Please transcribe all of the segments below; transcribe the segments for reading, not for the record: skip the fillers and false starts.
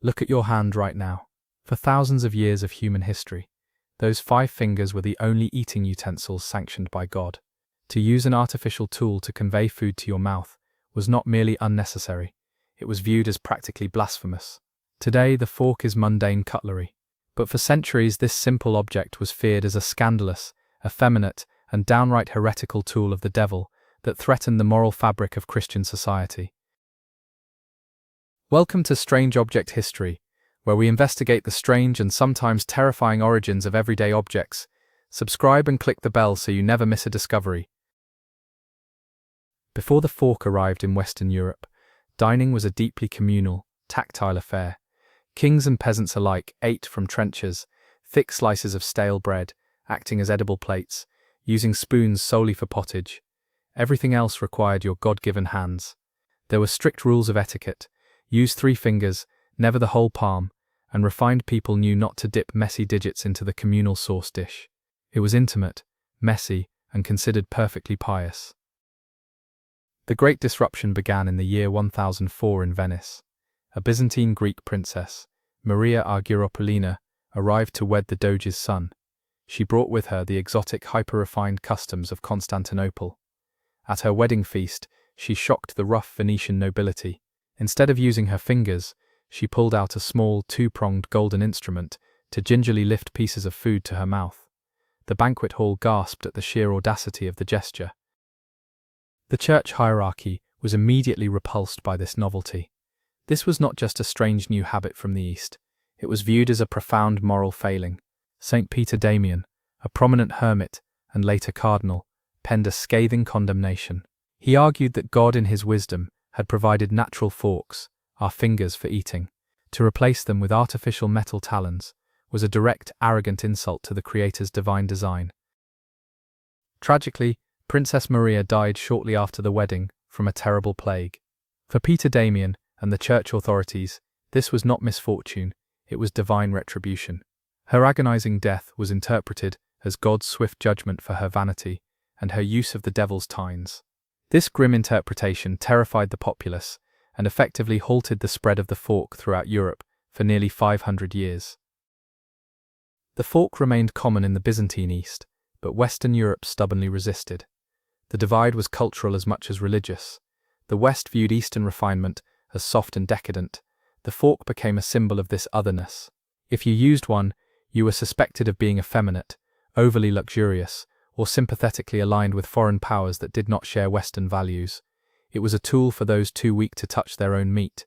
Look at your hand right now. For thousands of years of human history, those 5 fingers were the only eating utensils sanctioned by God. To use an artificial tool to convey food to your mouth was not merely unnecessary, it was viewed as practically blasphemous. Today, the fork is mundane cutlery. But for centuries, this simple object was feared as a scandalous, effeminate, and downright heretical tool of the devil that threatened the moral fabric of Christian society. Welcome to Strange Object History, where we investigate the strange and sometimes terrifying origins of everyday objects. Subscribe and click the bell so you never miss a discovery. Before the fork arrived in Western Europe, dining was a deeply communal, tactile affair. Kings and peasants alike ate from trenchers, thick slices of stale bread, acting as edible plates, using spoons solely for pottage. Everything else required your God-given hands. There were strict rules of etiquette. Use 3 fingers, never the whole palm, and refined people knew not to dip messy digits into the communal sauce dish. It was intimate, messy, and considered perfectly pious. The Great Disruption began in the year 1004 in Venice. A Byzantine Greek princess, Maria Argyropoulina, arrived to wed the Doge's son. She brought with her the exotic, hyper-refined customs of Constantinople. At her wedding feast, she shocked the rough Venetian nobility. Instead of using her fingers, she pulled out a small, 2-pronged golden instrument to gingerly lift pieces of food to her mouth. The banquet hall gasped at the sheer audacity of the gesture. The church hierarchy was immediately repulsed by this novelty. This was not just a strange new habit from the East, it was viewed as a profound moral failing. St. Peter Damian, a prominent hermit and later cardinal, penned a scathing condemnation. He argued that God in his wisdom had provided natural forks, our fingers for eating. To replace them with artificial metal talons was a direct, arrogant insult to the Creator's divine design. Tragically, Princess Maria died shortly after the wedding from a terrible plague. For Peter Damian and the church authorities, this was not misfortune, it was divine retribution. Her agonizing death was interpreted as God's swift judgment for her vanity and her use of the devil's tines. This grim interpretation terrified the populace and effectively halted the spread of the fork throughout Europe for nearly 500 years. The fork remained common in the Byzantine East, but Western Europe stubbornly resisted. The divide was cultural as much as religious. The West viewed Eastern refinement as soft and decadent. The fork became a symbol of this otherness. If you used one, you were suspected of being effeminate, overly luxurious, or sympathetically aligned with foreign powers that did not share Western values. It was a tool for those too weak to touch their own meat.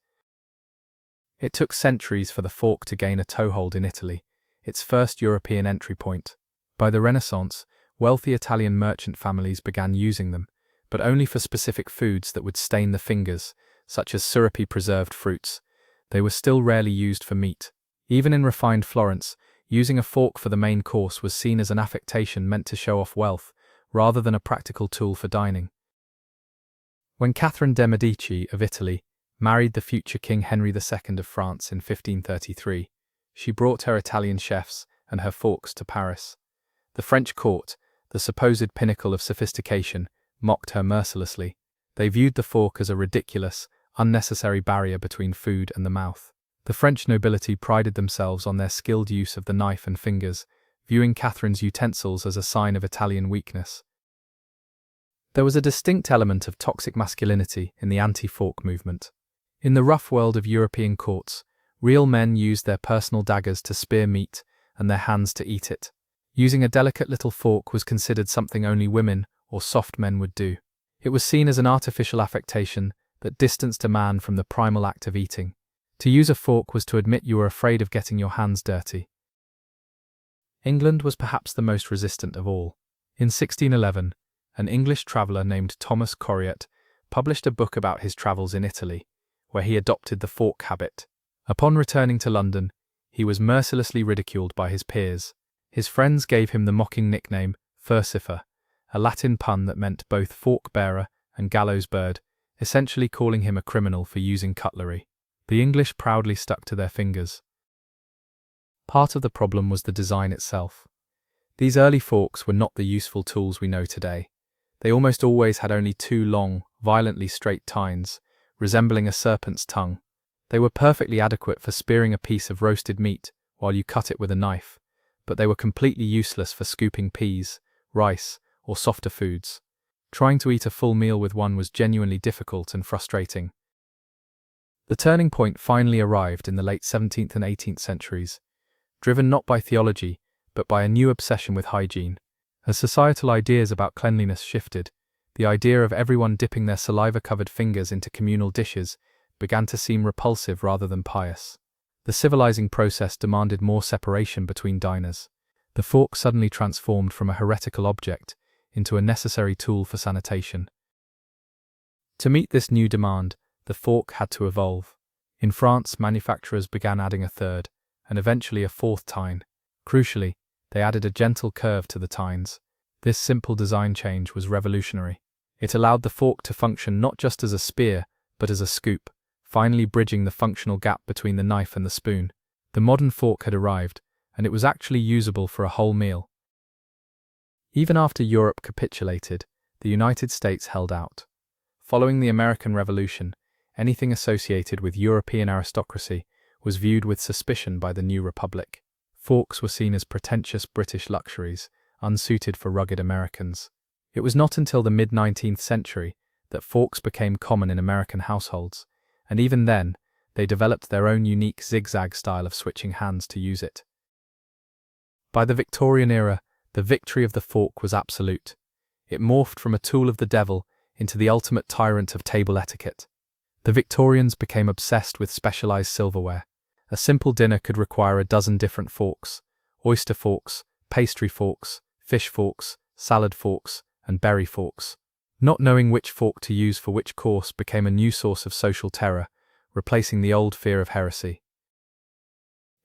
It took centuries for the fork to gain a toehold in Italy, its first European entry point. By the Renaissance, wealthy Italian merchant families began using them, but only for specific foods that would stain the fingers, such as syrupy preserved fruits. They were still rarely used for meat. Even in refined Florence, using a fork for the main course was seen as an affectation meant to show off wealth, rather than a practical tool for dining. When Catherine de' Medici of Italy married the future King Henry II of France in 1533, she brought her Italian chefs and her forks to Paris. The French court, the supposed pinnacle of sophistication, mocked her mercilessly. They viewed the fork as a ridiculous, unnecessary barrier between food and the mouth. The French nobility prided themselves on their skilled use of the knife and fingers, viewing Catherine's utensils as a sign of Italian weakness. There was a distinct element of toxic masculinity in the anti-fork movement. In the rough world of European courts, real men used their personal daggers to spear meat and their hands to eat it. Using a delicate little fork was considered something only women or soft men would do. It was seen as an artificial affectation that distanced a man from the primal act of eating. To use a fork was to admit you were afraid of getting your hands dirty. England was perhaps the most resistant of all. In 1611, an English traveller named Thomas Coriat published a book about his travels in Italy, where he adopted the fork habit. Upon returning to London, he was mercilessly ridiculed by his peers. His friends gave him the mocking nickname Furcifer, a Latin pun that meant both fork-bearer and gallows bird, essentially calling him a criminal for using cutlery. The English proudly stuck to their fingers. Part of the problem was the design itself. These early forks were not the useful tools we know today. They almost always had only 2 long, violently straight tines, resembling a serpent's tongue. They were perfectly adequate for spearing a piece of roasted meat while you cut it with a knife, but they were completely useless for scooping peas, rice, or softer foods. Trying to eat a full meal with one was genuinely difficult and frustrating. The turning point finally arrived in the late 17th and 18th centuries, driven not by theology, but by a new obsession with hygiene. As societal ideas about cleanliness shifted, the idea of everyone dipping their saliva-covered fingers into communal dishes began to seem repulsive rather than pious. The civilizing process demanded more separation between diners. The fork suddenly transformed from a heretical object into a necessary tool for sanitation. To meet this new demand, the fork had to evolve. In France, manufacturers began adding a third, and eventually a fourth tine. Crucially, they added a gentle curve to the tines. This simple design change was revolutionary. It allowed the fork to function not just as a spear, but as a scoop, finally bridging the functional gap between the knife and the spoon. The modern fork had arrived, and it was actually usable for a whole meal. Even after Europe capitulated, the United States held out. Following the American Revolution, anything associated with European aristocracy was viewed with suspicion by the new republic. Forks were seen as pretentious British luxuries, unsuited for rugged Americans. It was not until the mid-19th century that forks became common in American households, and even then, they developed their own unique zigzag style of switching hands to use it. By the Victorian era, the victory of the fork was absolute. It morphed from a tool of the devil into the ultimate tyrant of table etiquette. The Victorians became obsessed with specialized silverware. A simple dinner could require a dozen different forks: oyster forks, pastry forks, fish forks, salad forks, and berry forks. Not knowing which fork to use for which course became a new source of social terror, replacing the old fear of heresy.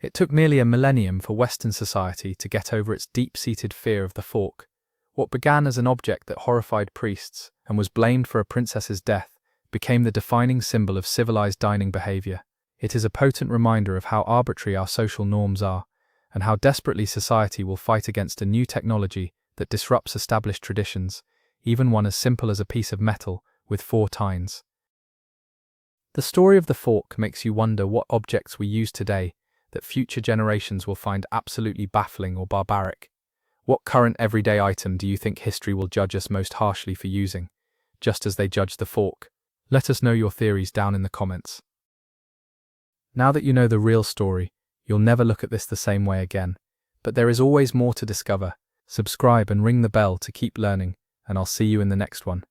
It took nearly a millennium for Western society to get over its deep-seated fear of the fork. What began as an object that horrified priests and was blamed for a princess's death became the defining symbol of civilized dining behavior. It is a potent reminder of how arbitrary our social norms are, and how desperately society will fight against a new technology that disrupts established traditions, even one as simple as a piece of metal with 4 tines. The story of the fork makes you wonder what objects we use today that future generations will find absolutely baffling or barbaric. What current everyday item do you think history will judge us most harshly for using, just as they judged the fork? Let us know your theories down in the comments. Now that you know the real story, you'll never look at this the same way again. But there is always more to discover. Subscribe and ring the bell to keep learning, and I'll see you in the next one.